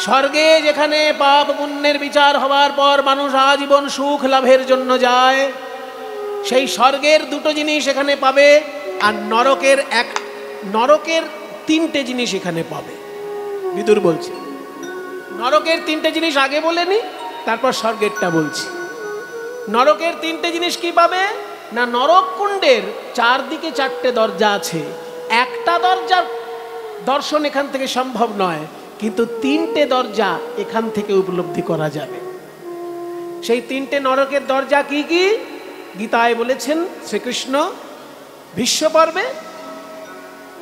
স্বর্গে যেখানে পাপ পুণ্যের বিচার হওয়ার পর মানুষ আজীবন সুখ লাভের জন্য যায়, সেই স্বর্গের দুটো জিনিস এখানে পাবে, আর নরকের তিনটে জিনিস এখানে পাবে। বিদুর বলছে নরকের তিনটে জিনিস আগে বলেনি, তারপর স্বর্গেরটা বলছি। নরকের তিনটে জিনিস কি পাবে না, নরক কুণ্ডের চারদিকে চারটে দরজা আছে। একটা দরজার দর্শন এখান থেকে সম্ভব নয়, কিন্তু তিনটে দরজা এখান থেকে উপলব্ধি করা যাবে। সেই তিনটে নরকের দরজা কি কি গীতায় বলেছেন শ্রীকৃষ্ণ ভীষ্ম পর্বে,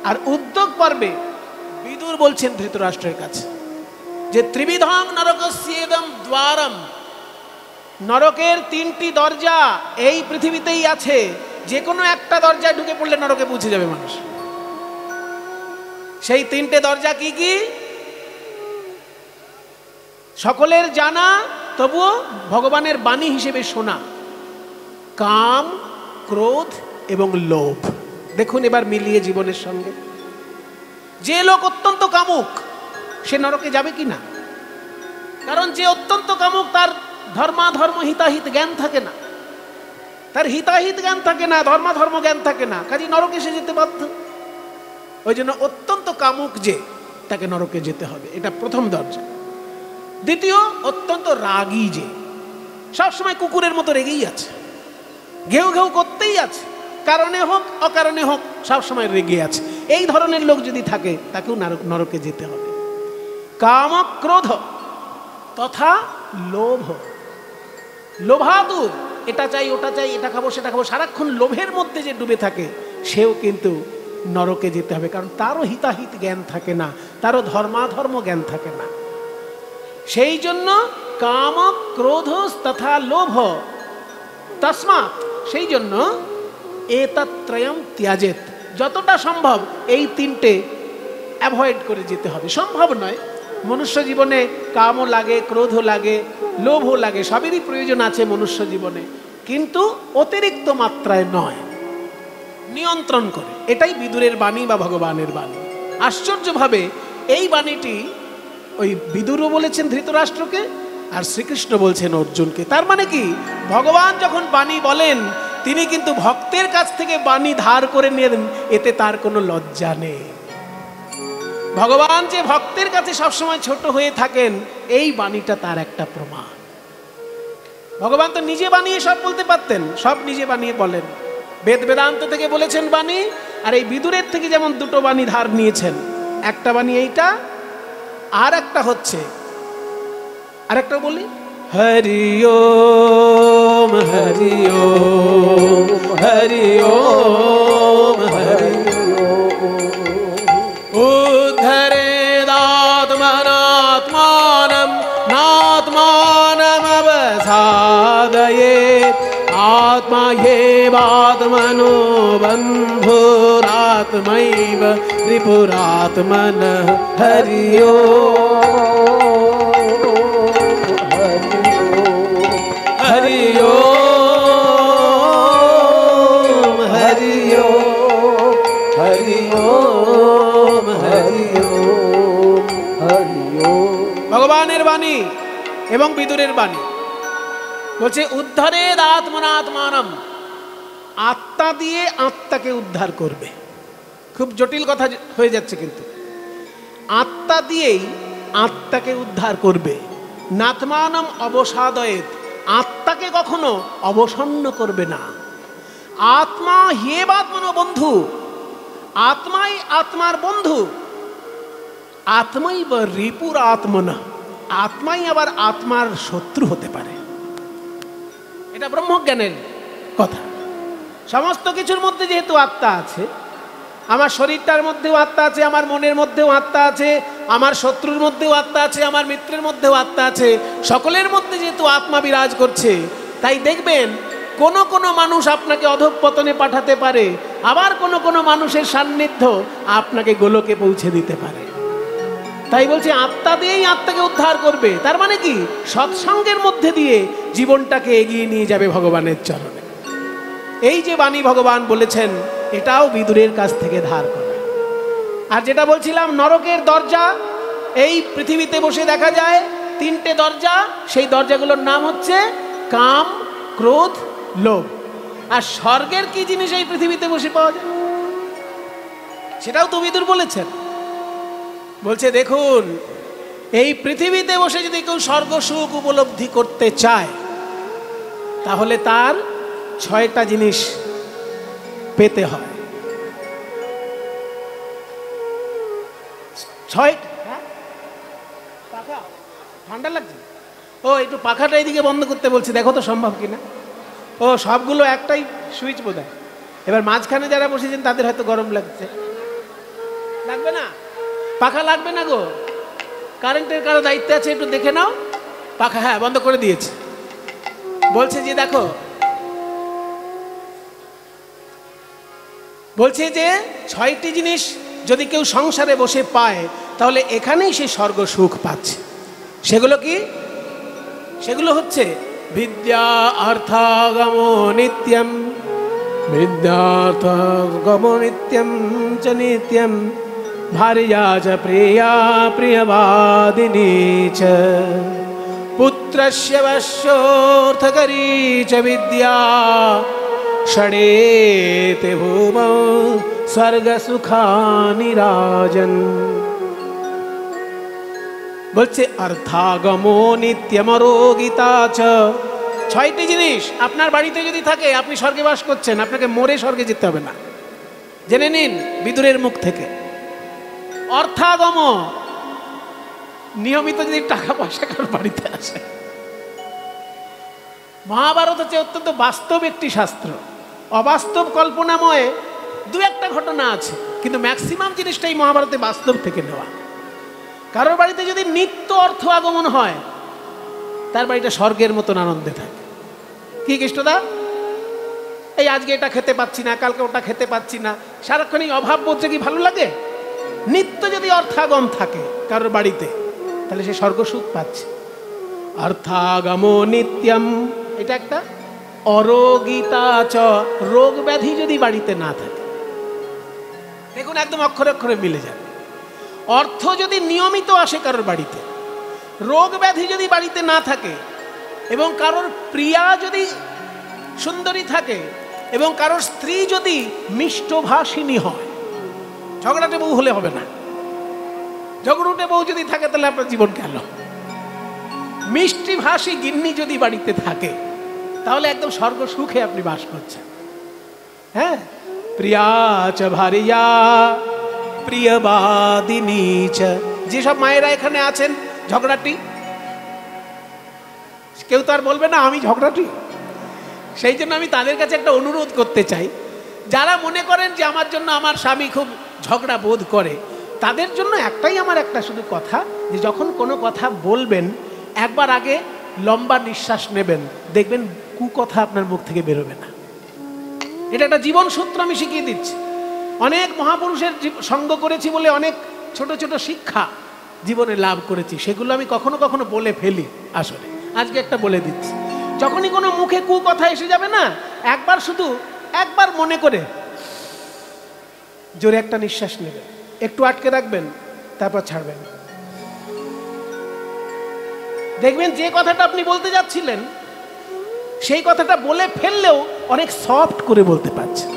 আর উদ্যোগ পর্বে বিদুর বলছেন ধৃতরাষ্ট্রের কাছে যে ত্রিবিধং নরকস্যেদম দ্বারম, নরকের তিনটি দরজা এই পৃথিবীতেই আছে, যে কোনো একটা দরজায় ঢুকে পড়লে নরকে পৌঁছে যাবে মানুষ। সেই তিনটে দরজা কি কি সকলের জানা, তবুও ভগবানের বাণী হিসেবে শোনা, কাম, ক্রোধ এবং লোভ। দেখুন এবার মিলিয়ে জীবনের সঙ্গে, যে লোক অত্যন্ত কামুক সে নরকে যাবে কি না? কারণ যে অত্যন্ত কামুক তার ধর্মাধর্ম হিতাহিত জ্ঞান থাকে না, তার হিতাহিত জ্ঞান থাকে না, ধর্মাধর্ম জ্ঞান থাকে না, কাজে নরকে সে যেতে বাধ্য। ওই জন্য অত্যন্ত কামুক যে, তাকে নরকে যেতে হবে, এটা প্রথম দরজা। দ্বিতীয়, অত্যন্ত রাগী যে, সবসময় কুকুরের মতো রেগেই আছে, ঘেউ ঘেউ করতেই আছে, কারণে হোক অকারণে হোক সবসময় রেগে আছে, এই ধরনের লোক যদি থাকে তাকেও নরকে যেতে হবে। কাম, ক্রোধ তথা লোভ, লোভাতুর, এটা চাই ওটা চাই, এটা খাবো সেটা খাবো, সারাক্ষণ লোভের মধ্যে যে ডুবে থাকে সেও কিন্তু নরকে যেতে হবে, কারণ তারও হিতাহিত জ্ঞান থাকে না, তারও ধর্মাধর্ম জ্ঞান থাকে না। সেই জন্য কাম, ক্রোধ তথা লোভ, তস্মাৎ, সেই জন্য এতত্রয়ম ত্যাজেত, যতটা সম্ভব এই তিনটে অ্যাভয়েড করে যেতে হবে। সম্ভব নয়, মনুষ্য জীবনে কামও লাগে, ক্রোধও লাগে, লোভও লাগে, সবেরই প্রয়োজন আছে মনুষ্য জীবনে, কিন্তু অতিরিক্ত মাত্রায় নয়, নিয়ন্ত্রণ করে। এটাই বিদুরের বাণী বা ভগবানের বাণী। আশ্চর্যভাবে এই বাণীটি ওই বিদুরও বলেছেন ধৃতরাষ্ট্রকে, আর শ্রীকৃষ্ণ বলছেন অর্জুনকে। তার মানে কি, ভগবান যখন বাণী বলেন তিনি কিন্তু ভক্তের কাছ থেকে বাণী ধার করে নেন, এতে তার কোনো লজ্জা নেই। ভগবান যে ভক্তের কাছে সবসময় ছোট হয়ে থাকেন, এই বাণীটা তার একটা প্রমাণ। ভগবান তো নিজে বানিয়ে সব বলতে পারতেন, সব নিজে বানিয়ে বলেন। বেদ বেদান্ত থেকে বলেছেন বাণী, আর এই বিদুরের থেকে যেমন দুটো বাণী ধার নিয়েছেন, একটা বাণী এইটা, আর একটা হচ্ছে, আরেকটা বলি, হরি ওম হরি ওম হরি ওম হরি উদ্ধরেদাত্মনাত্মানম নাত্মানম অবসাদয়েৎ आत्मा येवात्मनो बन्धुरात्मैव रिपुरात्मनः हरि ओम हरि ओम हरि ओम हरि ओम हरि ओम हरि ओम। भगवानेर बाणी एवं विदुरेर बाणी বলছে উদ্ধারেদ আত্মনাত্মানম, আত্মা দিয়ে আত্মাকে উদ্ধার করবে। খুব জটিল কথা হয়ে যাচ্ছে, কিন্তু আত্মা দিয়েই আত্মাকে উদ্ধার করবে। নাত্মানম অবসাদয়েত, আত্মাকে কখনো অবসন্ন করবে না। আত্মা হেবাত্মনো বন্ধু, আত্মাই আত্মার বন্ধু। আত্মাই বা রিপুর আত্মনা, আত্মাই আবার আত্মার শত্রু হতে পারে। এটা ব্রহ্মজ্ঞানের কথা। সমস্ত কিছুর মধ্যে যেহেতু আত্মা আছে, আমার শরীরটার মধ্যেও আত্মা আছে, আমার মনের মধ্যেও আত্মা আছে, আমার শত্রুর মধ্যেও আত্মা আছে, আমার মিত্রের মধ্যেও আত্মা আছে, সকলের মধ্যে যেহেতু আত্মা বিরাজ করছে, তাই দেখবেন কোনো কোনো মানুষ আপনাকে অধঃপতনে পাঠাতে পারে, আবার কোনো কোনো মানুষের সান্নিধ্য আপনাকে গোলকে পৌঁছে দিতে পারে। তাই বলছি আত্মা দিয়েই আত্মাকে উদ্ধার করবে। তার মানে কি, সৎসঙ্গের মধ্যে দিয়ে জীবনটাকে এগিয়ে নিয়ে যাবে ভগবানের চরণে। এই যে বাণী ভগবান বলেছেন, এটাও বিদুরের কাছ থেকে ধার করা। আর যেটা বলছিলাম, নরকের দরজা এই পৃথিবীতে বসে দেখা যায় তিনটে দরজা, সেই দরজাগুলোর নাম হচ্ছে কাম, ক্রোধ, লোভ। আর স্বর্গের কি জিনিস এই পৃথিবীতে বসে পাওয়া যায়, সেটাও তো বিদুর বলেছেন। বলছে দেখুন, এই পৃথিবীতে বসে যদি কেউ স্বর্গ সুখ উপলব্ধি করতে চায়, তাহলে তার 6টা জিনিস পেতে হয়। 6 পাখা ঠান্ডা লাগছে, ও একটু পাখাটা এইদিকে বন্ধ করতে বলছি, দেখো তো সম্ভব কিনা। ও সবগুলো একটাই সুইচ বোধ হয়। এবার মাঝখানে যারা বসেছেন তাদের হয়তো গরম লাগছে, লাগবে না, পাখা লাগবে না গো, কারেন্টের কারো দায়িত্বে আছে, একটু দেখে নাও পাখা। হ্যাঁ, বন্ধ করে দিয়েছে। বলছে যে দেখো, বলছে যে 6টি জিনিস যদি কেউ সংসারে বসে পায়, তাহলে এখানেই সে স্বর্গ সুখ পাচ্ছে। সেগুলো কি? সেগুলো হচ্ছে বিদ্যা অর্থাগম নিত্যম, বিদ্যার্থগম নিত্যম চ নিত্যম, ভার্যা চ প্রিয়া প্রিয়বাদিনী চ, পুত্রস্য বশ্যোর্থকরী চ বিদ্যা, ষড়েতে ভূমৌ স্বর্গ সুখানি রাজন। বলছে অর্থাগমো নিত্যমরোগিতা চ, 6টি জিনিস আপনার বাড়িতে যদি থাকে, আপনি স্বর্গে বাস করছেন, আপনাকে মরে স্বর্গে যেতে হবে না। জেনে নিন বিদুরের মুখ থেকে। অর্থাগম, নিয়মিত যদি টাকা পয়সা কারোর বাড়িতে আসে। মহাভারত হচ্ছে অত্যন্ত বাস্তব একটি শাস্ত্র, অবাস্তব কল্পনাময় 2-1টা ঘটনা আছে, কিন্তু ম্যাক্সিমাম জিনিসটাই মহাভারতে বাস্তব থেকে নেওয়া। কারোর বাড়িতে যদি নিত্য অর্থ আগমন হয়, তার বাড়িটা স্বর্গের মতন আনন্দে থাকে। কি কৃষ্ণদা, এই আজকে এটা খেতে পাচ্ছি না, কালকে ওটা খেতে পাচ্ছি না, সারাক্ষণ এই অভাব বলছে, কি ভালো লাগে? নিত্য যদি অর্থাগম থাকে কারোর বাড়িতে, তাহলে সে স্বর্গ সুখ পাচ্ছে। অর্থাগম নিত্যম, এটা একটা। অরোগিতা চ, রোগ ব্যাধি যদি বাড়িতে না থাকে, দেখুন একদম অক্ষরে অক্ষরে মিলে যাবে। অর্থ যদি নিয়মিত আসে কারোর বাড়িতে, রোগ ব্যাধি যদি বাড়িতে না থাকে, এবং কারোর প্রিয়া যদি সুন্দরী থাকে, এবং কারোর স্ত্রী যদি মিষ্টভাষিনী হয়, ঝগড়াটে বউ হলে হবে না। ঝগড়ুটে বউ যদি থাকে, তাহলে আপনার জীবন গেল। মিষ্টিভাষী গিন্নি যদি বাড়িতে থাকে, তাহলে একদম স্বর্গ সুখে আপনি বাস করছেন। হ্যাঁ, প্রিয়া চ ভারিয়া প্রিয়বাদিনী চ, যেসব মায়েরা এখানে আছেন ঝগড়াটি, কেউ তো আর বলবে না আমি ঝগড়াটি। সেই জন্য আমি তাদের কাছে একটা অনুরোধ করতে চাই, যারা মনে করেন যে আমার জন্য আমার স্বামী খুব ঝগড়া বোধ করে, তাদের জন্য একটাই আমার একটা শুধু কথা, যে যখন কোনো কথা বলবেন, একবার আগে লম্বা নিঃশ্বাস নেবেন, দেখবেন কুকথা আপনার মুখ থেকে বেরোবে না। এটা একটা জীবন সূত্র আমি শিখিয়ে দিচ্ছি। অনেক মহাপুরুষের সঙ্গ করেছি বলে অনেক ছোট ছোট শিক্ষা জীবনে লাভ করেছি, সেগুলো আমি কখনো কখনো বলে ফেলি। আসলে আজকে একটা বলে দিচ্ছি, যখনই কোনো মুখে কুকথা এসে যাবে না, একবার মনে করে জোরে একটা নিঃশ্বাস নেবেন, একটু আটকে রাখবেন, তারপর ছাড়বেন। দেখবেন যে কথাটা আপনি বলতে যাচ্ছিলেন, সেই কথাটা বলে ফেললেও অনেক সফট করে বলতে পারছেন।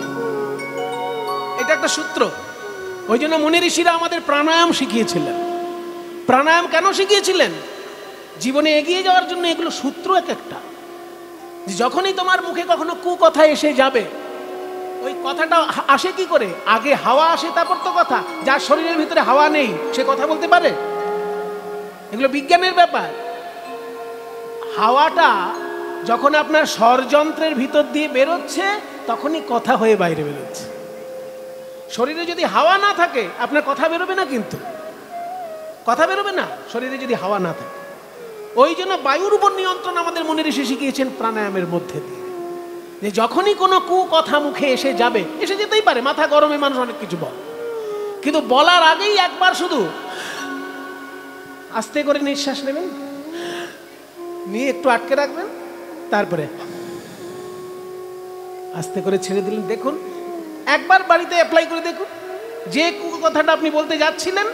এটা একটা সূত্র। ওই জন্য মুনি ঋষিরা আমাদের প্রাণায়াম শিখিয়েছিলেন। প্রাণায়াম কেন শিখিয়েছিলেন? জীবনে এগিয়ে যাওয়ার জন্য। এগুলো সূত্র এক একটা। যখনই তোমার মুখে কখনো কুকথা এসে যাবে, ওই কথাটা আসে কি করে? আগে হাওয়া আসে, তারপর তো কথা। যার শরীরের ভিতরে হাওয়া নেই, সে কথা বলতে পারে? এগুলো বিজ্ঞানের ব্যাপার। হাওয়াটা যখন আপনার স্বরযন্ত্রের ভিতর দিয়ে বেরোচ্ছে, তখনই কথা হয়ে বাইরে বেরোচ্ছে। শরীরে যদি হাওয়া না থাকে, আপনার কথা বেরোবে না, কিন্তু কথা বেরোবে না শরীরে যদি হাওয়া না থাকে। ওই জন্য বায়ুর উপর নিয়ন্ত্রণ আমাদের মুনি ঋষি শিখিয়েছেন প্রাণায়ামের মধ্যে দিয়ে, যে যখনই কোনো কুকথা মুখে এসে যাবে, এসে যেতেই পারে, মাথা গরমে মানুষ অনেক কিছু বলে, কিন্তু বলার আগেই একবার শুধু আস্তে করে নিঃশ্বাস নেবেন, নিয়ে একটু আটকে রাখবেন, তারপরে আস্তে করে ছেড়ে দিলেন। দেখুন, একবার বাড়িতে অ্যাপ্লাই করে দেখুন, যে কথাটা আপনি বলতে যাচ্ছিলেন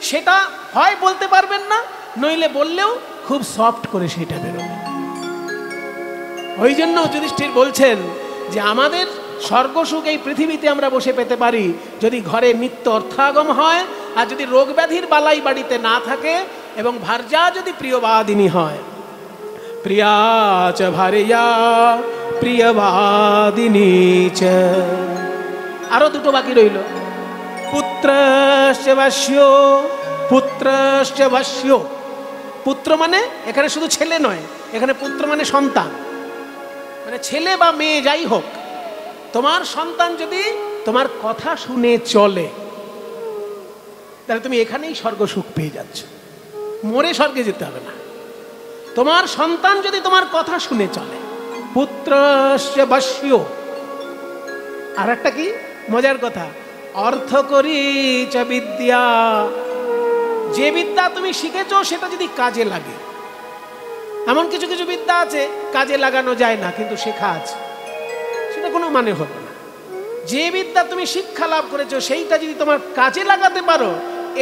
সেটা হয় বলতে পারবেন না, নইলে বললেও খুব সফট করে সেটা বেরোবে। ওই জন্য যুধিষ্ঠির বলছেন যে আমাদের স্বর্গসুখ এই পৃথিবীতে আমরা বসে পেতে পারি যদি ঘরে নিত্য অর্থাগম হয়, আর যদি রোগ ব্যাধির বালাই বাড়িতে না থাকে, এবং ভার্যা যদি প্রিয়বাদিনী হয়। প্রিয়া চ ভার্যা প্রিয়বাদিনী চ। আরো দুটো বাকি রইল। পুত্রশ্চ বাস্য, পুত্রশ্চ বাস্য। পুত্র মানে এখানে শুধু ছেলে নয়, এখানে পুত্র মানে সন্তান, মানে ছেলে বা মেয়ে যাই হোক, তোমার সন্তান যদি তোমার কথা শুনে চলে, তাহলে তুমি এখানেই স্বর্গ সুখ পেয়ে যাচ্ছ, মরে স্বর্গে যেতে হবে না। তোমার সন্তান যদি তোমার কথা শুনে চলে, পুত্রশ্চ বাস্য। আর একটা কি মজার কথা, অর্থ করি চ বিদ্যা। যে বিদ্যা তুমি শিখেছো সেটা যদি কাজে লাগে, এমন কিছু কিছু বিদ্যা আছে কাজে লাগানো যায় না কিন্তু শেখা আছে, সেটা কোনো মানে হবে না। যে বিদ্যা তুমি শিক্ষা লাভ করেছো সেইটা যদি তোমার কাজে লাগাতে পারো,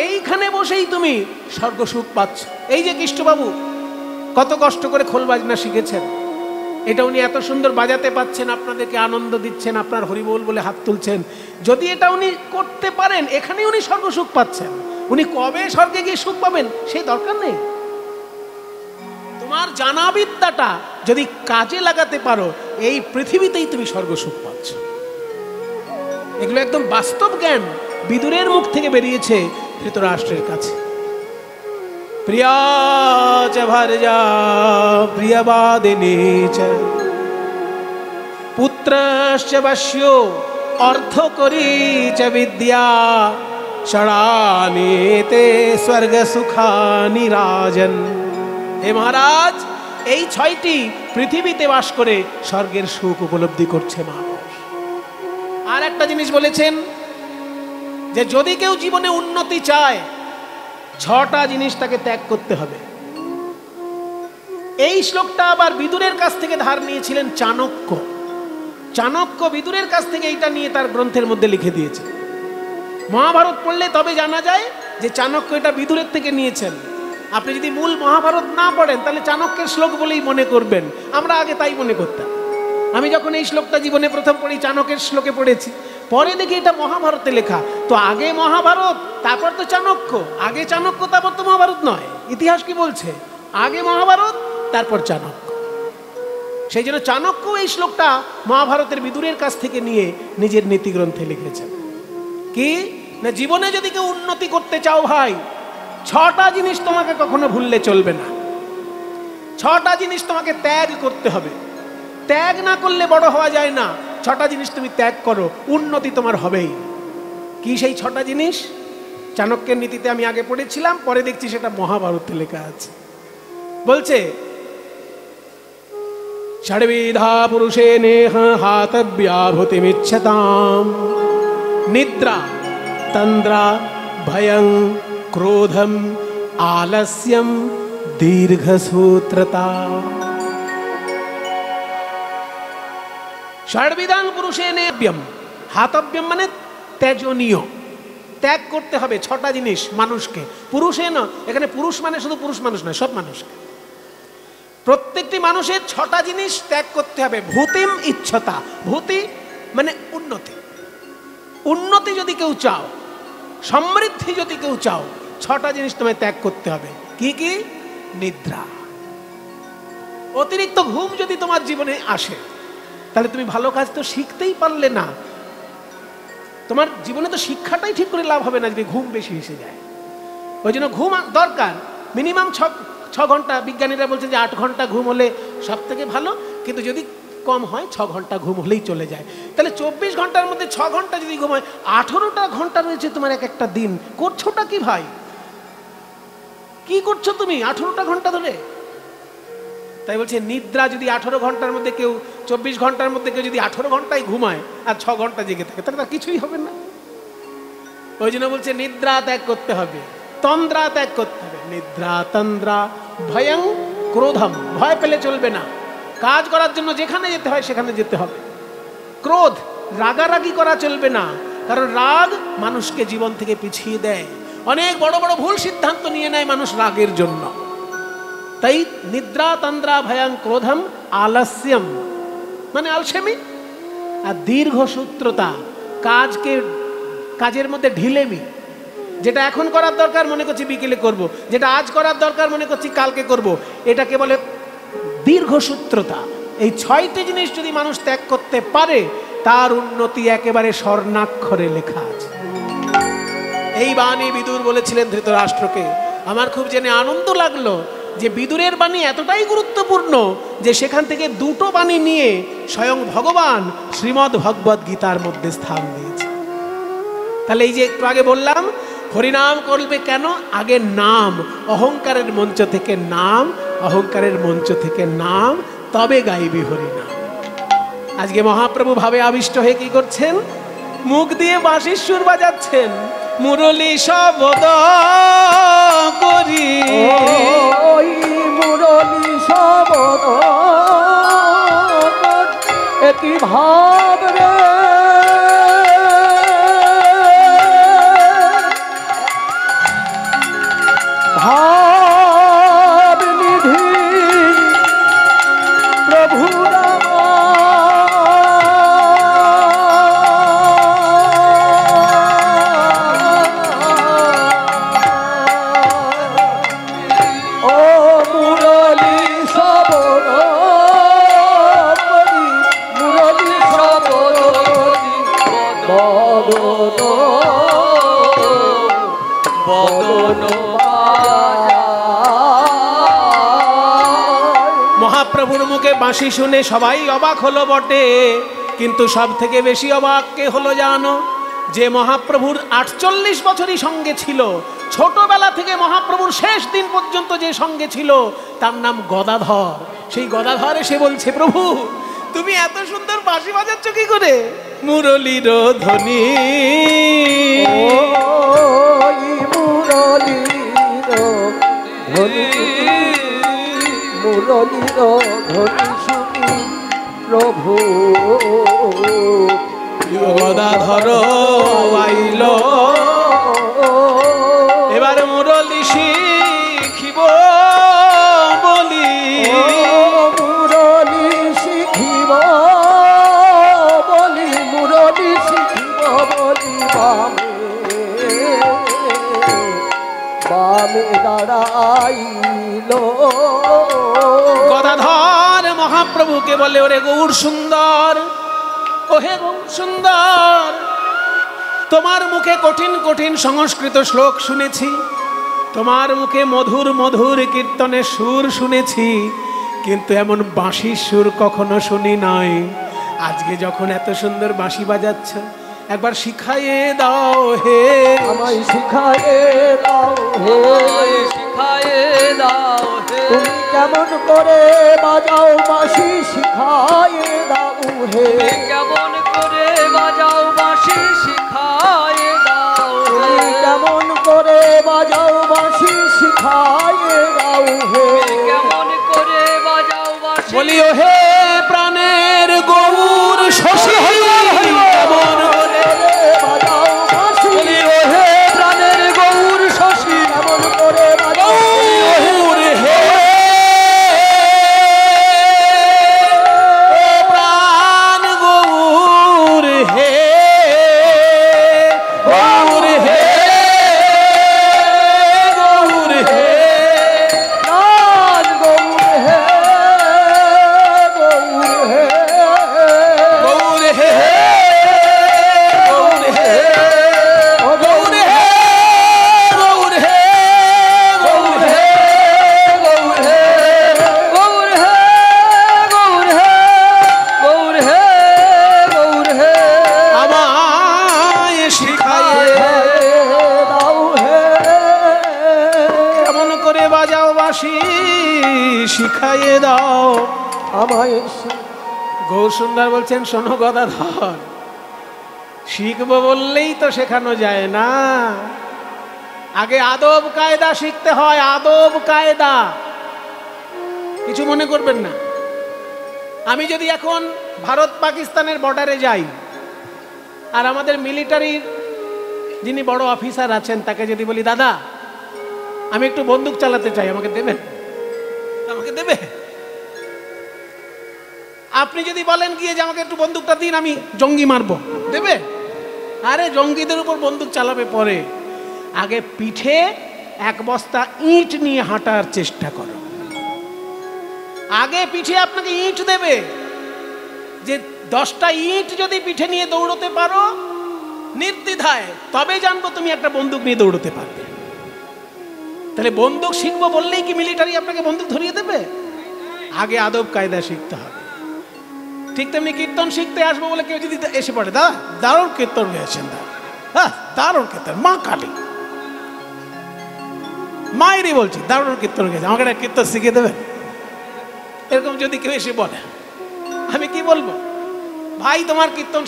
এইখানে বসেই তুমি স্বর্গ সুখ পাচ্ছ। এই যে কৃষ্ণবাবু কত কষ্ট করে খোল বাজনা শিখেছেন, এটা উনি এত সুন্দর বাজাতে পাচ্ছেন, আপনাদেরকে আনন্দ দিচ্ছেন, আপনার হরিবোল বলে হাত তুলছেন। যদি এটা উনি করতে পারেন, এখানে উনি স্বর্গ সুখ পাচ্ছেন। উনি কবে স্বর্গে গিয়ে সুখ পাবেন সেই দরকার নেই। তোমার জানা বিদ্যাটা যদি কাজে লাগাতে পারো, এই পৃথিবীতেই তুমি স্বর্গ সুখ পাচ্ছ। এগুলো একদম বাস্তব জ্ঞান বিদুরের মুখ থেকে বেরিয়েছে ধৃতরাষ্ট্রের কাছে। প্রিয়া চ ভার্যা প্রিয়বাদিনী চ, পুত্রশ্চ বাস্য অর্থ করি চ বিদ্যা, ষড়ানিতে স্বর্গ সুখানি রাজন। হে মহারাজ, এই 6টি পৃথিবীতে বাস করে স্বর্গের সুখ উপলব্ধি করছে মানুষ। আর একটা জিনিস বলেছেন যে যদি কেউ জীবনে উন্নতি চায়, 6টা জিনিস তাকে ত্যাগ করতে হবে। এই শ্লোকটা আবার বিদুরের কাছ থেকে ধার নিয়েছিলেন চাণক্য। চাণক্য বিদুরের কাছ থেকে এইটা নিয়ে তার গ্রন্থের মধ্যে লিখে দিয়েছে। মহাভারত পড়লে তবে জানা যায় যে চাণক্য এটা বিদুরের থেকে নিয়েছেন। আপনি যদি মূল মহাভারত না পড়েন তাহলে চাণক্যের শ্লোক বলেই মনে করবেন। আমরা আগে তাই মনে করতাম। আমি যখন এই শ্লোকটা জীবনে প্রথম পড়ি, চাণক্যের শ্লোকে পড়েছি, পরে দেখি এটা মহাভারতে লেখা। তো আগে মহাভারত, তারপর তো চাণক্য। আগে চাণক্য, তারপর তো মহাভারত নয়। ইতিহাস কি বলছে? আগে মহাভারত, তারপর চাণক্য। সেই জন্য চাণক্য এই শ্লোকটা মহাভারতের বিদুরের কাছ থেকে নিয়ে নিজের নীতিগ্রন্থে লিখেছেন। কি না, জীবনে যদি কেউ উন্নতি করতে চাও ভাই, 6টা জিনিস তোমাকে কখনো ভুললে চলবে না। 6টা জিনিস তোমাকে ত্যাগ করতে হবে। ত্যাগ না করলে বড় হওয়া যায় না। 6টা জিনিস তুমি ত্যাগ করো, উন্নতি তোমার হবেই। কি সেই 6টা জিনিস? চাণক্যের নীতিতে আমি আগে পড়েছিলাম, পরে দেখছি সেটা মহাভারতে লেখা আছে। বলছে ষড়বিধা পুরুষে নেহ হাতব্যা ভূতিমিচ্ছতাম, নিদ্রা তন্দ্রা ভয়ং ক্রোধম আলস্যম দীর্ঘসূত্রতা। ষড়বিধান পুরুষে নেব্যম, হাতব্যম মানে ত্যাজনীয়, ত্যাগ করতে হবে 6টা জিনিস মানুষকে। পুরুষে না, এখানে পুরুষ মানে শুধু পুরুষ মানুষ নয়, সব মানুষকে। প্রত্যেকটি মানুষের 6টা জিনিস ত্যাগ করতে হবে। ভূতিম ইচ্ছতা, ভূতি মানে উন্নতি। উন্নতি যদি কেউ চাও, সমৃদ্ধি যদি কেউ চাও, 6টা জিনিস তোমায় ত্যাগ করতে হবে। কি কি? নিদ্রা, অতিরিক্ত ঘুম যদি তোমার জীবনে আসে তাহলে তুমি ভালো কাজ তো শিখতেই পারলে না। তোমার জীবনে তো শিক্ষাটাই ঠিক করে লাভ হবে না যদি ঘুম বেশি এসে যায়। ওই জন্য ঘুম দরকার মিনিমাম 6 ঘন্টা। বিজ্ঞানীরা বলছে যে 8 ঘন্টা ঘুম হলে সব থেকে ভালো, কিন্তু যদি কম হয় 6 ঘন্টা ঘুম হলেই চলে যায়। তাহলে 24 ঘন্টার মধ্যে 6 ঘন্টা যদি ঘুম হয়, 18টা ঘন্টা রয়েছে তোমার এক একটা দিন। করছোটা কি ভাই? কি করছো তুমি 18টা ঘন্টা ধরে? তাই বলছে নিদ্রা যদি 18 ঘন্টার মধ্যে কেউ, 24 ঘন্টার মধ্যে কেউ যদি 18 ঘন্টায় ঘুমায় আর 6 ঘন্টা জেগে থাকে, তাহলে তার কিছুই হবে না। ওই জন্য বলছে নিদ্রা ত্যাগ করতে হবে, তন্দ্রা ত্যাগ করতে হবে। নিদ্রা তন্দ্রা ভয়ং ক্রোধম, ভয় পেলে চলবে না। কাজ করার জন্য যেখানে যেতে হয় সেখানে যেতে হবে। ক্রোধ, রাগারাগি করা চলবে না, কারণ রাগ মানুষকে জীবন থেকে পিছিয়ে দেয়। অনেক বড় বড় ভুল সিদ্ধান্ত নিয়ে নেয় মানুষ রাগের জন্য। তাই নিদ্রা তন্দ্রা ভয়াং ক্রোধম আলস্যম মানে আলসেমি, আর দীর্ঘসূত্রতা কাজের মধ্যে ঢিলেমি। যেটা এখন করার দরকার মনে করছি বিকেলে করব, যেটা আজ করার দরকার মনে করছি কালকে করব, এটাকে বলে দীর্ঘসূত্রতা। এই 6টি জিনিস যদি মানুষ ত্যাগ করতে পারে তার উন্নতি একেবারে স্বর্ণাক্ষরে লেখা আছে। এই বাণী বিদুর বলেছিলেন ধৃতরাষ্ট্রকে। আমার খুব জেনে আনন্দ লাগলো যে বিদুরের বাণী এতটাই গুরুত্বপূর্ণ যে সেখান থেকে 2টো বাণী নিয়ে স্বয়ং ভগবান শ্রীমদ্ ভগবদ গীতার মধ্যে স্থান দিয়েছে। তাহলে এই যে একটু আগে বললাম হরিনাম করবে কেন, আগে নাম, অহংকারের মঞ্চ থেকে নাম, অহংকারের মঞ্চ থেকে নাম, তবে গাইবি হরিনাম। আজকে মহাপ্রভু ভাবে আবিষ্ট হয়ে কি করছেন, মুখ দিয়ে বাঁশির সুর বাজাচ্ছেন, মুরলী শব্দ করি, ওই মুরলী শব্দ একই ভাব রে ভাব নিধি প্রভু মহাপ্রভুর মুখে বাঁশি শুনে সবাই অবাক হলো বটে, কিন্তু সব থেকে বেশি অবাক কে হলো জানো, যে মহাপ্রভুর 48 বছরই সঙ্গে ছিল, ছোটবেলা থেকে মহাপ্রভুর শেষ দিন পর্যন্ত যে সঙ্গে ছিল তার নাম গদাধর। সেই গদাধর এসে বলছে, প্রভু তুমি এত সুন্দর বাঁশি বাজাচ্ছ কি করে? মুরলীর ধ্বনি, মুরলীর ধ্বনি শুনি প্রভু গদাধর আইল, এবার মুরলী শিখিব বলি, মুরলী শিখিব বলি, মুরলী শিখিব বলি বামে বামে দাঁড়াইল। গদাধর মহাপ্রভুকে বলে, ওরে গৌর সুন্দর, ওহে গৌর সুন্দর, তোমার মুখে কঠিন কঠিন সংস্কৃত শ্লোক শুনেছি, তোমার মুখে মধুর মধুর কীর্তনের সুর শুনেছি, কিন্তু এমন বাঁশির সুর কখনো শুনি নাই। আজকে যখন এত সুন্দর বাঁশি বাজাচ্ছ একবার শিখাইয়ে দাও হে, আমায় শিখাইয়ে দাও হে, শিখাইয়ে দাও হে, তুমি কেমন করে বাজাও বাঁশি শিখাইয়ে দাও হে, কেমন করে বাজাও বাঁশি শিখাইয়ে দাও হে, কেমন করে বাজাও বাঁশি শিখাইয়ে দাও হে, কেমন করে বাজাও বাঁশি। বলি ও হে প্রাণের গৌর শশী, কেমন করে বাজাও বাঁশি, বলি ও হে প্রাণের গৌর শশী, কেমন করে বাজাও গৌর হে প্রাণ গৌর হে, গৌর হে গৌর হে, প্রাণ গৌর হে গৌর হে গৌর হে গৌর হে, ও গৌর হে গৌর হে গৌর হে গৌর হে গৌর হে গৌর হে গৌর হে গৌর হে, আমায় শিখাইয়ে দাও হে, কেমন করে বাজাও বাঁশি শিখাইয়ে দাও। আমায় গৌর সুন্দর বলছেন, শোনো গদাধর, শিখবো বললেই তো শেখানো যায় না, আগে আদব কায়দা শিখতে হয়, আদব কায়দা। কিছু মনে করবেন না, আমি যদি এখন ভারত পাকিস্তানের বর্ডারে যাই আর আমাদের মিলিটারির যিনি বড় অফিসার আছেন তাকে যদি বলি, দাদা আমি একটু বন্দুক চালাতে চাই, আমাকে দেবেন? আমাকে দেবে? আপনি যদি বলেন গিয়ে যে আমাকে একটু বন্দুকটা দিন, আমি জঙ্গি মারবো, দেবে? আরে জঙ্গিদের উপর বন্দুক চালাবে পরে, আগে পিঠে এক বস্তা ইট নিয়ে হাঁটার চেষ্টা করো। আগে পিঠে আপনাকে ইট দেবে, যে 10টা ইট যদি পিঠে নিয়ে দৌড়তে পারো নির্দ্বিধায়, তবে জানবো তুমি একটা বন্দুক নিয়ে দৌড়তে পারবে। তাহলে বন্দুক শিখবো বললেই কি মিলিটারি আপনাকে বন্দুক ধরিয়ে দেবে? আগে আদব কায়দা শিখতে হবে। ঠিক তেমনি কীর্তন শিখতে আসবো বলে কেউ যদি এসে পড়ে, দাদা দারুণ কীর্তন গেয়েছেন, হ্যাঁ দারুণ কীর্তন, মা কালী, মায়েরই বলছি দারুণ কীর্তন গেছে, আমাকে একটা কীর্তন শিখিয়ে দেবেন, এরকম যদি কেউ এসে বলে, আমি কি বলবো? ভাই তোমার কীর্তন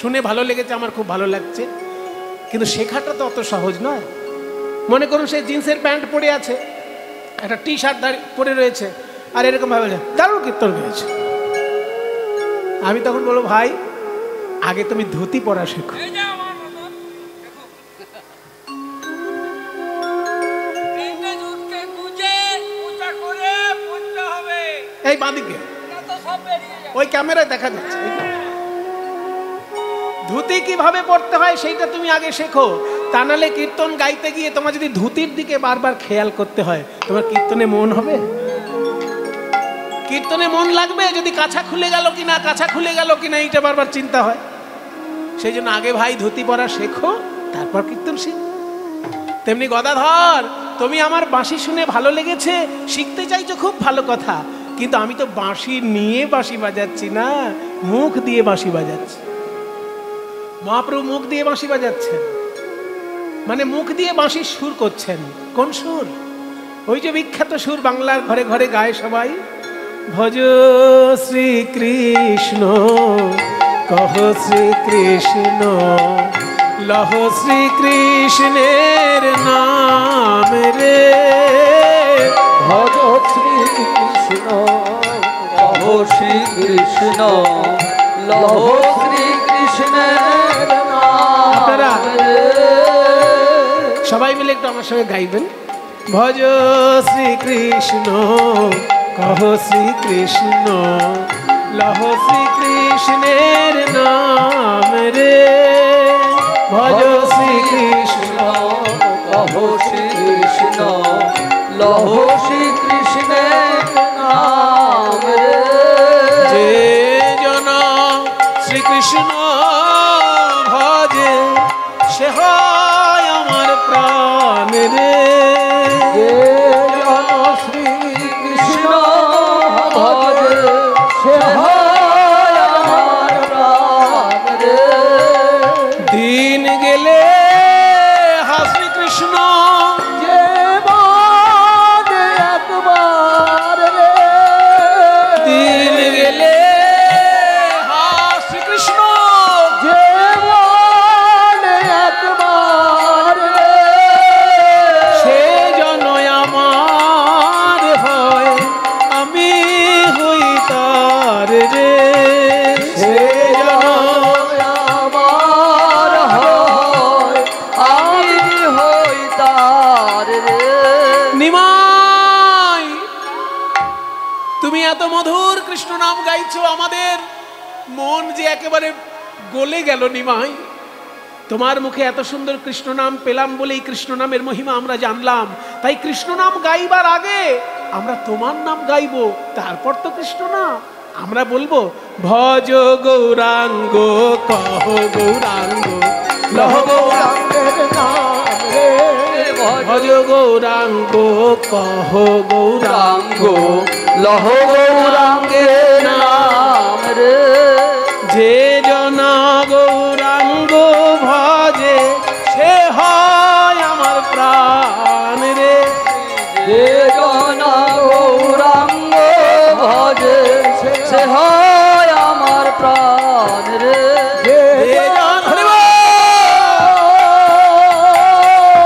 শুনে ভালো লেগেছে, আমার খুব ভালো লাগছে, কিন্তু শেখাটা তো অত সহজ নয়। মনে করুন সে জিন্সের প্যান্ট পরে আছে, একটা টি শার্ট পরে রয়েছে, আর এরকম ভাবে দারুণ কীর্তন গেয়েছে। আমি তখন বলবো, ভাই আগে তুমি ধুতি পরা শেখো। এই বাঁদিকে ওই ক্যামেরায় দেখা যাচ্ছে, ধুতি কিভাবে পড়তে হয় সেইটা তুমি আগে শেখো। তা নাহলে কীর্তন গাইতে গিয়ে তোমার যদি ধুতির দিকে বারবার খেয়াল করতে হয়, তোমার কীর্তনে মন হবে? কীর্তনে মন লাগবে যদি কাছা খুলে গেল কিনা, কাছা খুলে গেল কিনা এইটা বারবার চিন্তা হয়। সেই জন্য আগে ভাই ধুতি পরা শেখো, তারপর কীর্তন শিখো। তেমনি গদাধর, তুমি আমার বাঁশি শুনে ভালো লেগেছে, শিখতে চাইছো, খুব ভালো কথা, কিন্তু আমি তো বাঁশি নিয়ে বাঁশি বাজাচ্ছি না, মুখ দিয়ে বাঁশি বাজাচ্ছি। মহাপ্রভু মুখ দিয়ে বাঁশি বাজাচ্ছেন, মানে মুখ দিয়ে বাঁশির সুর করছেন। কোন সুর? ওই যে বিখ্যাত সুর বাংলার ঘরে ঘরে গায় সবাই, ভজ শ্রীকৃষ্ণ কহ শ্রীকৃষ্ণ, লহ শ্রীকৃষ্ণের নাম রে, ভজ শ্রীকৃষ্ণ লহ শ্রীকৃষ্ণ, লহ শ্রীকৃষ্ণের আপনারা নাম রে। সবাই মিলে একটু আমার সঙ্গে গাইবেন, ভজ শ্রীকৃষ্ণ কহ শ্রীকৃষ্ণ, লহ শ্রীকৃষ্ণের নাম রে, ভজ শ্রীকৃষ্ণ লহ শ্রীকৃষ্ণ, লহ শ্রীকৃষ্ণের নাম রে। যে জন শ্রীকৃষ্ণ ভজে সে হয় আমার প্রাণ রে, যে জন শ্রীকৃষ্ণ ভজে সে হয় আমার প্রাণ রে। দিন গেলে হা শ্রীকৃষ্ণ, যে বাদে একবার রে, দিন গেলে হা শ্রীকৃষ্ণ, যে বাদে একবার রে, সে জন আমার হয়, আমি হই তার রে, সে জন আমার হয়, আমি হই তার রে। নিমাই, তুমি এত মধুর কৃষ্ণ নাম গাইছো, আমাদের মন যে একেবারে গলে গেল। নিমাই, তোমার মুখে এত সুন্দর কৃষ্ণ নাম পেলাম বলেই কৃষ্ণ নামের মহিমা আমরা জানলাম। তাই কৃষ্ণ নাম গাইবার আগে আমরা তোমার নাম গাইবো, তারপর তো কৃষ্ণ নাম আমরা বলবো। ভজ গৌরাঙ্গ কহ গৌরাঙ্গ, লহ গৌরাঙ্গের নাম রে, ভজ গৌরাঙ্গ কহ গৌরাঙ্গ, লহ গৌরাঙ্গের নাম রে। যে জনা গৌরাঙ্গ ভজে সে হয় আমার প্রাণ রে, যে জন গৌরাঙ্গ ভজে সে হয় আমার প্রাণ রে। যে যে জন হরি বল।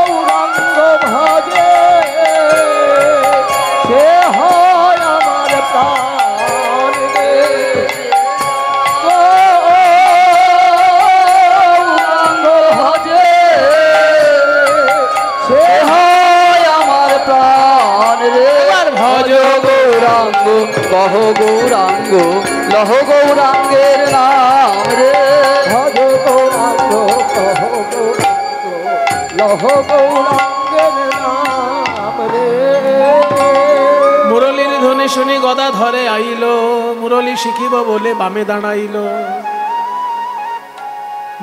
গৌরাঙ্গ ভজে সে হয় আমার প্রাণ রে। গৌরাঙ্গ ভজে ভজ গৌরাঙ্গ কহ গৌরাঙ্গ লহ গৌরাঙ্গের নাম রে ভজ গৌরাঙ্গ কহ গৌরাঙ্গ লহ গৌরাঙ্গের নাম রে। মুরলীর ধ্বনি শুনি গদা ধরে আইল, মুরলী শিখিব বলে বামে দাঁড়াইল।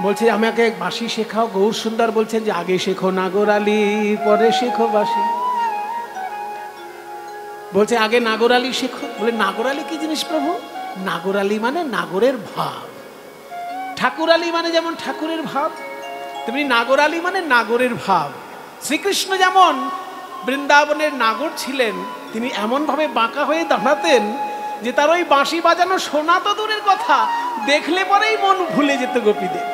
বলছে আমাকে বাঁশি শেখাও। গৌর সুন্দর বলছেন যে আগে শেখো নাগরালি, পরে শেখো বাঁশি। বলছে আগে নাগরালি শেখো। বলে নাগরালি কি জিনিস প্রভু? নাগরালি মানে নাগরের ভাব। ঠাকুরালি মানে যেমন ঠাকুরের ভাব, তেমনি নাগরালি মানে নাগরের ভাব। শ্রীকৃষ্ণ যেমন বৃন্দাবনের নাগর ছিলেন, তিনি এমনভাবে বাঁকা হয়ে দাঁড়াতেন যে তার ওই বাঁশি বাজানো শোনা তো দূরের কথা, দেখলে পরেই মন ভুলে যেত গোপীদের।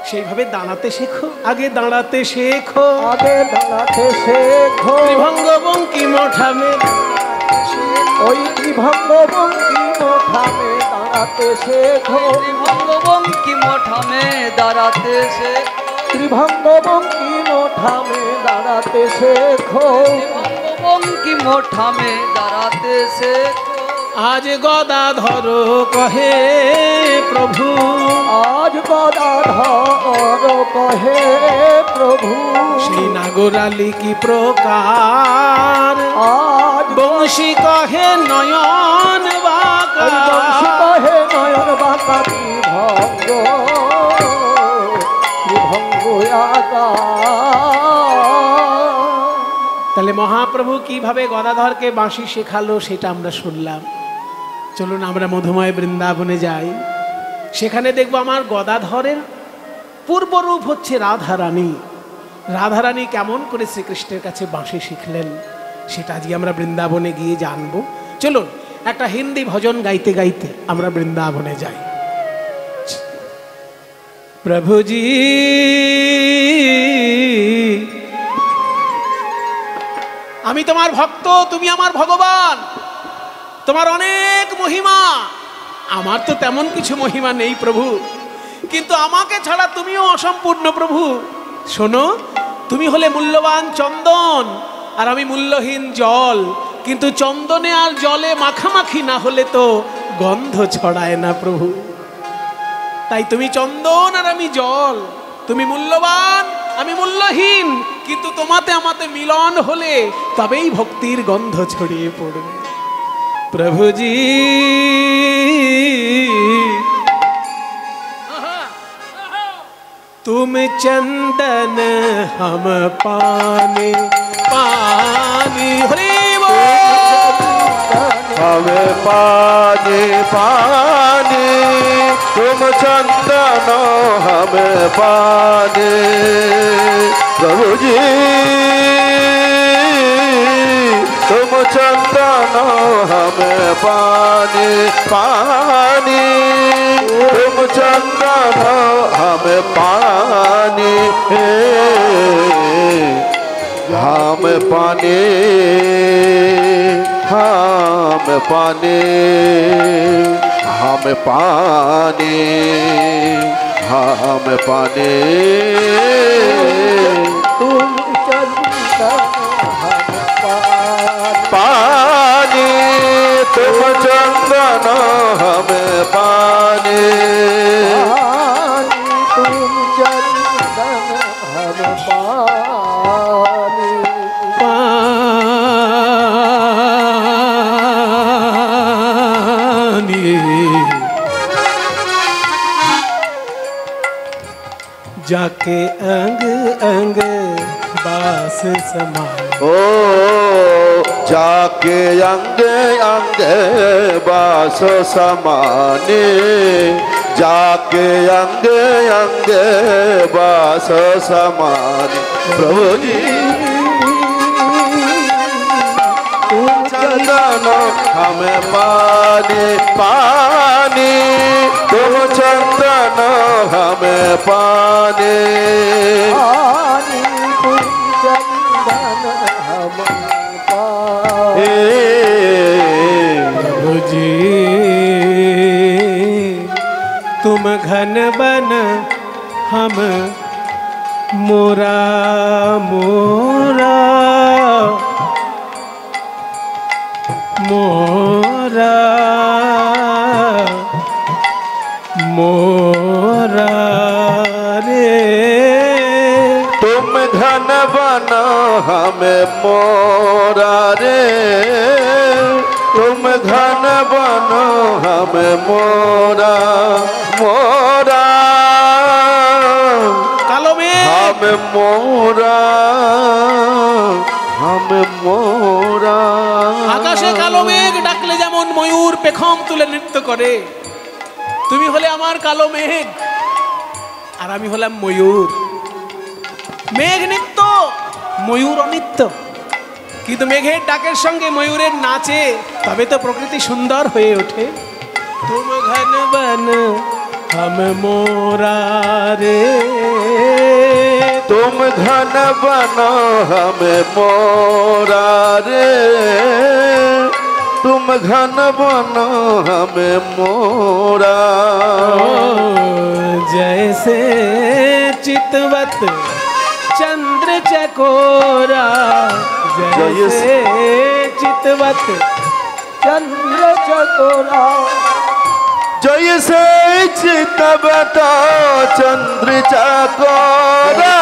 সেইভাবে দাঁড়াতে শেখো, আগে দাঁড়াতে শেখো, আগে দাঁড়াতে শেখো। ত্রিভঙ্গ বঙ্কিম ঠামে, ওই ত্রিভঙ্গ বঙ্কিম ঠামে দাঁড়াতে শেখো। ত্রিভঙ্গ বঙ্কিম ঠামে দাঁড়াতে শেখো। ত্রিভঙ্গ বঙ্কিম ঠামে দাঁড়াতে শেখো। ত্রিভঙ্গ বঙ্কিম ঠামে দাঁড়াতে শেখো। আজ গদাধর কহে প্রভু, আজ গদাধর কহে প্রভু। সেই নাগরালি কি প্রকার, আজ বংশী কহে নয়ন বাঁকা। বংশী কহে নয়ন বাঁকা। ত্রিভঙ্গ ত্রিভঙ্গ তাহলে মহাপ্রভু কিভাবে গদাধরকে বাঁশি শেখালো সেটা আমরা শুনলাম। চলুন আমরা মধুময় বৃন্দাবনে যাই, সেখানে দেখবো আমার গদাধরের পূর্বরূপ হচ্ছে রাধারানী। রাধারানী কেমন করে শ্রীকৃষ্ণের কাছে বাঁশি শিখলেন সেটা আজকে আমরা বৃন্দাবনে গিয়ে জানবো। চলুন একটা হিন্দি ভজন গাইতে গাইতে আমরা বৃন্দাবনে যাই। প্রভুজি আমি তোমার ভক্ত, তুমি আমার ভগবান, তোমার অনেক মহিমা। আমার তো তেমন কিছু মহিমা নেই প্রভু, কিন্তু আমাকে ছাড়া তুমিও অসম্পূর্ণ প্রভু। শোনো, তুমি হলে মূল্যবান চন্দন আর আমি মূল্যহীন জল, কিন্তু চন্দনে আর জলে মাখামাখি না হলে তো গন্ধ ছড়ায় না প্রভু। তাই তুমি চন্দন আর আমি জল, তুমি মূল্যবান আমি মূল্যহীন, কিন্তু তোমাতে আমাতে মিলন হলে তবেই ভক্তির গন্ধ ছড়িয়ে পড়বে। প্রভুজি तुम चंदन हम पानी पानी, हरि बोल। हम पानी पानी तुम चंदन हम पानी। प्रभु जी तुम चंदन हम पानी पानी तुम चंदन हम पानी। हम पानी हम पानी हम पानी हम पानी। तुम चंदन हम पानी तुम चंदन हम पानी। तुम चंदन हम पानी। पानी जाके अंग अंग बास समाए, ओ जाके अंग अंग बास समाने। जाके अंग अंग बास समाने। प्रभु जी चंदन हम पानी पानी तुम चंदन हम पानी। तुम चंदन हम पानी। प्रभु जी तुम घन बन हम मोरा मोरा, मोरा मोरा रे तुम घन बना हमें मोरा रे तुम घन बना हमें मोरा मोरा कालो मेघ हमें मोरा हमें मोरा আকাশে কালো মেঘ ডাকলে যেমন ময়ূর পেখম তুলে নৃত্য করে, তুমি হলে আমার কালো মেঘ আর আমি হলাম ময়ূর। মেঘ নিত্য, ময়ূর অনিত্য, কিন্তু মেঘের ডাকের সঙ্গে ময়ূরের নাচে, তবে তো প্রকৃতি সুন্দর হয়ে ওঠে। তুম ঘন বন हम मोरा रे तुम घन बनो हमें मोरा रे तुम घन बनो हमें मोरा जैसे चितवत चंद्र चकोरा जैसे चितवत चंद्र चकोरा जैसे चितवता चंद्र चकोरा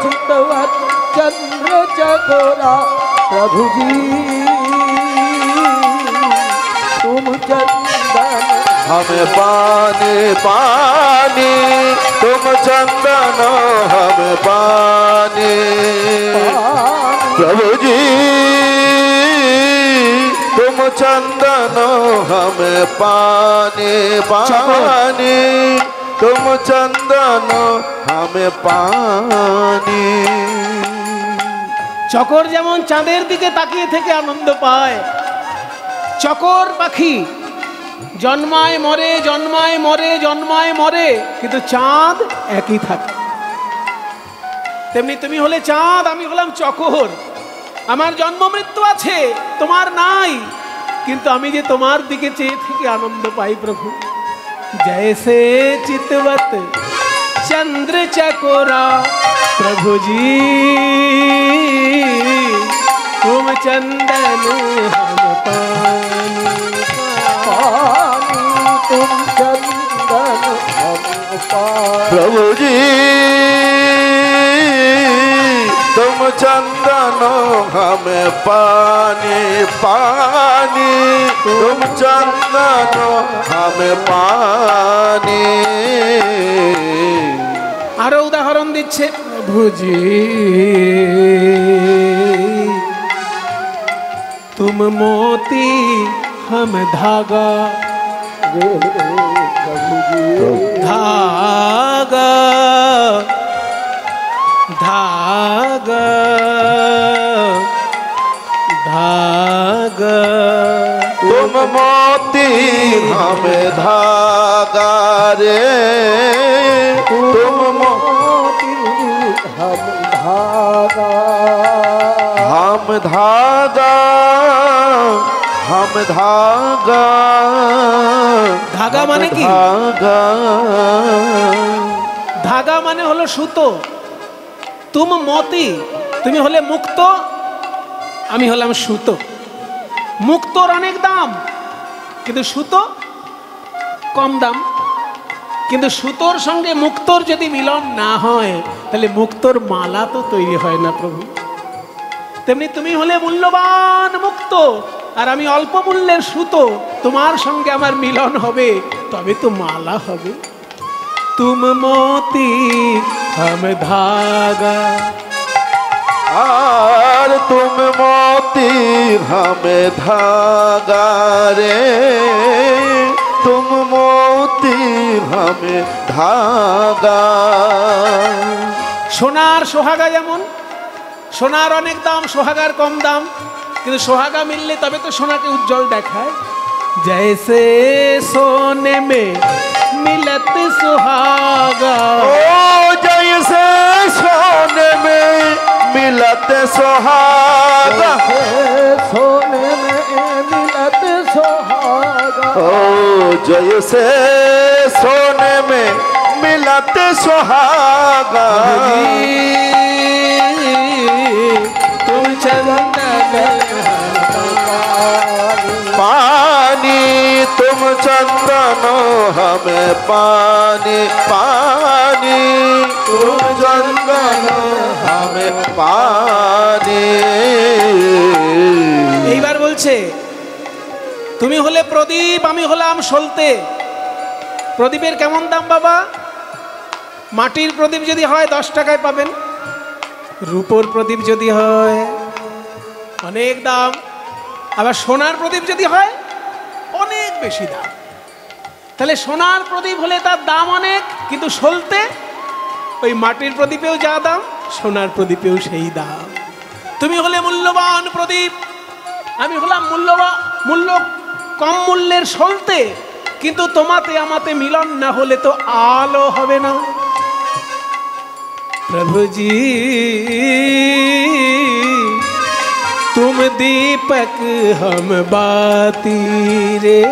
चितवत चंद्र चकोरा प्रभु जी तुम चंदन हमें पानी पानी तुम चंदन हमें पानी प्रभु जी तुम चंदन हमें पानी पानी तुम चंदन हमें पानी চকর যেমন চাঁদের দিকে তাকিয়ে থেকে আনন্দ পায়, চকর পাখি জন্মায় মরে জন্মায় মরে জন্মায় মরে, কিন্তু চাঁদ একই থাকে। তেমনি তুমি হলে চাঁদ, আমি হলাম চকর। আমার জন্ম মৃত্যু আছে, তোমার নাই, কিন্তু আমি যে তোমার দিকে চেয়ে থেকে আনন্দ পাই প্রভু। जैसे चितवत चंद्र चकोरा प्रभु जी तुम चंदन हम पानी पानी तुम चंदन हम पानी प्रभु जी तुम चंदन हमें पानी पानी तुम चंदन हमें पानी আরো উদাহরণ দিচ্ছে প্রভু জি तुम मोती हम धागा प्रभु जी धागा धागा धागा तुम मोती हमें धागा रे तुम मोती हम धागा हम धागा हम धागा धागा माने কি? धागा ধাগা মানে হলো সুতো। তুম মতি, তুমি হলে মুক্ত, আমি হলাম সুতো। মুক্তর অনেক দাম, কিন্তু সুতো কম দাম। কিন্তু সুতোর সঙ্গে মুক্তর যদি মিলন না হয়, তাহলে মুক্তর মালা তো তৈরি হয় না প্রভু। তেমনি তুমি হলে মূল্যবান মুক্ত, আর আমি অল্প মূল্যের সুতো। তোমার সঙ্গে আমার মিলন হবে, তবে তো মালা হবে। तुम मोती हम धागा और तुम मोती हमें धागा रे तुम मोती हमें धागा সোনার সোহাগা যেমন, সোনার অনেক দাম, সোহাগার কম দাম, কিন্তু সোহাগা মিললে তবে তো সোনাকে উজ্জ্বল দেখায়। जैसे सोने में मिलत सुहागा ओ जैसे सोने में मिलत सुहागा सोने में मिलत सुहागा ओ जैसे सोने में मिलत सुहागा तुम चंदन चंदन हमें पानी पानी तुम चंदन हमें पानी। এইবার বলছে তুমি হলে প্রদীপ আমি হলাম সলতে। প্রদীপের কেমন দাম বাবা? মাটির প্রদীপ যদি হয় 10 টাকায় পাবেন, রূপোর প্রদীপ যদি হয় অনেক দাম, আবার সোনার প্রদীপ যদি হয় অনেক বেশি দাম। তাহলে সোনার প্রদীপ হলে তার দাম অনেক, কিন্তু সলতে ওই মাটির প্রদীপেও যা দাম সোনার প্রদীপেও সেই দাম। তুমি হলে মূল্যবান প্রদীপ, আমি হলাম মূল্য কম মূল্যের সলতে, কিন্তু তোমাতে আমাতে মিলন না হলে তো আলো হবে না। प्रभु जी तुम दीपक हम बाती रे,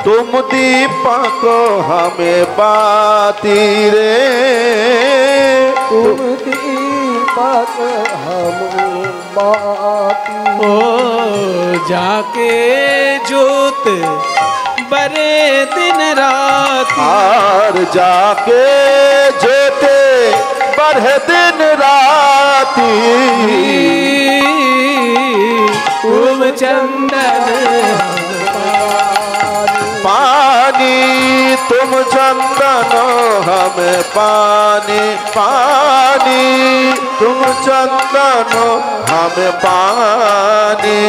तुम दीपक हमें बाती रे, तुम दीपक हम बाती। ओ जाके जोत बरे दिन रात, और जाके जोते बढ़े दिन राती, तुम चंदन पानी तुम चंदन हमें पानी पानी तुम चंदन हमें पानी।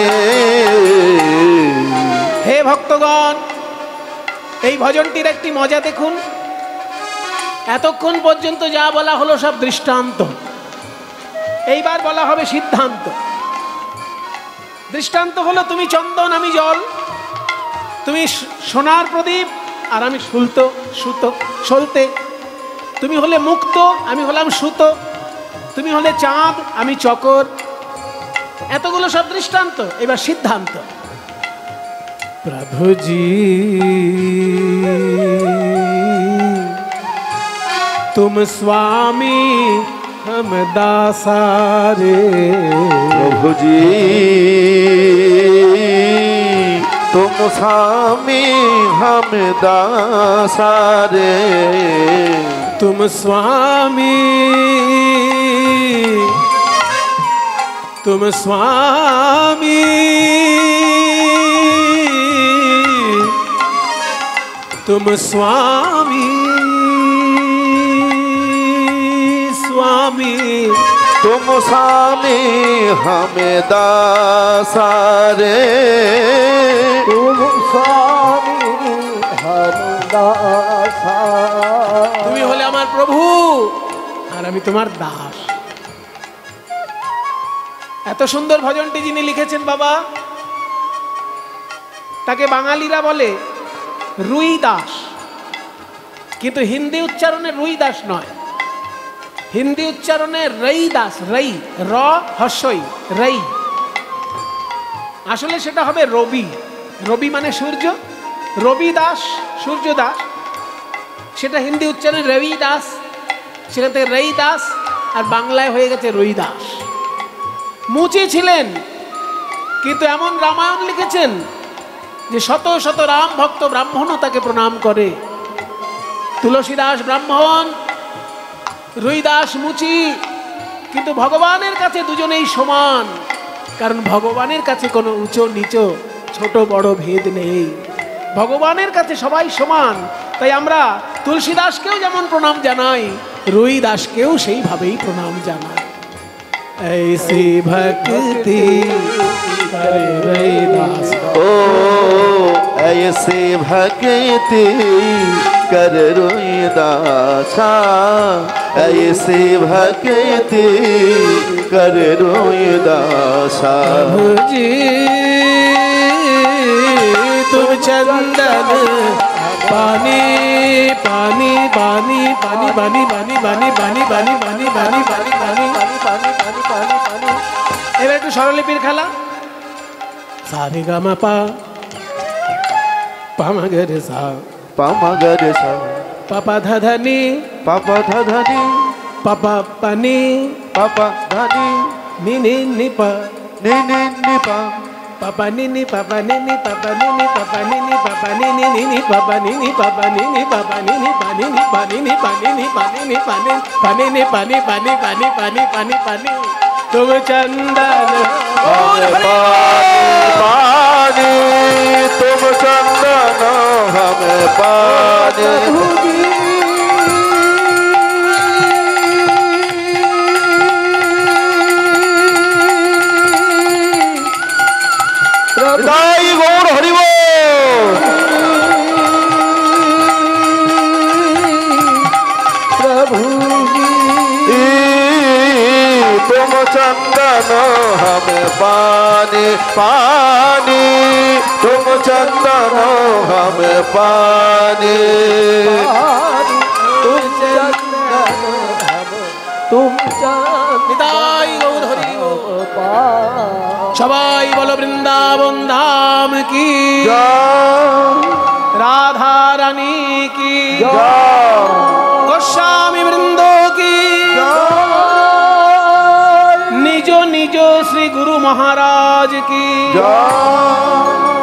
হে ভক্তগণ, এই ভজনটির একটি মজা দেখুন। এতক্ষণ পর্যন্ত যা বলা হলো সব দৃষ্টান্ত, এইবার বলা হবে সিদ্ধান্ত। দৃষ্টান্ত হলো তুমি চন্দন আমি জল, তুমি সোনার প্রদীপ আর আমি সলতে। তুমি হলে মুক্ত আমি হলাম সুতো, তুমি হলে চাঁদ আমি চকর। এতগুলো সব দৃষ্টান্ত, এবার সিদ্ধান্ত। प्रभु जी तुम स्वामी हम दासारे, प्रभु जी तुम स्वामी हम दासारे, तुम स्वामी तुम स्वामी तुम स्वामी स्वामी तुम स्वामी हमें दासारे, तुम स्वामी हम दासा। তুমি হলে আমার প্রভু আর আমি তোমার দাস। এত সুন্দর ভজনটি যিনি লিখেছেন বাবা, তাকে বাঙালিরা বলে রুই দাস, কিন্তু হিন্দি উচ্চারণে রুই দাস নয়, হিন্দি উচ্চারণে রই দাস, রই র হস্যই রই। আসলে সেটা হবে রবি, রবি মানে সূর্য, রবি দাস সূর্য দাস, সেটা হিন্দি উচ্চারণে রবি দাস, সেখান থেকে রই দাস, আর বাংলায় হয়ে গেছে রুই দাস। মুচি ছিলেন, কিন্তু এমন রামায়ণ লিখেছেন যে শত শত রাম ভক্ত ব্রাহ্মণও তাকে প্রণাম করে। তুলসীদাস ব্রাহ্মণ, রুইদাস মুচি, কিন্তু ভগবানের কাছে দুজনেই সমান, কারণ ভগবানের কাছে কোনো উঁচু নিচু ছোট বড় ভেদ নেই, ভগবানের কাছে সবাই সমান। তাই আমরা তুলসীদাসকেও যেমন প্রণাম জানাই, রুইদাসকেও সেইভাবেই প্রণাম জানাই। ऐसी भक्ति करे रैदास, ओ ऐसे भक्ति कर रोईदासा, ऐसे भक्ति कर रोईदासा। प्रभु जी तुम चंदन पानी पानी पानी पानी पानी पानी पानी पानी पानी पानी पानी पानी पानी पानी। এবার একটু স্বরলিপির খেলা। সারে গামা পা পামাগরে সা पामगरे सा পাপা ধাধানি पापा धनी পাপা পানি पापा धनी নি নি নি পা नी नी नी पा papa nini papa nini papa nini papa nini papa nini nini papa nini papa nini papa nini panini panini panini panini panini panini pani pani pani pani pani pani तुम चंदन पानी तुम चंदन हमें पानी दाई गौर हरिबो प्रभु तुम चंदन हमें पानी पानी तुम चंदन हमें पानी तुम चंदन तुम निताई गौर हरि चंदन सबाई बोलो वृंदावन धाम की जय राधा रानी की जय गोस्वामी वृंदो की निजो निजो श्री गुरु महाराज की जय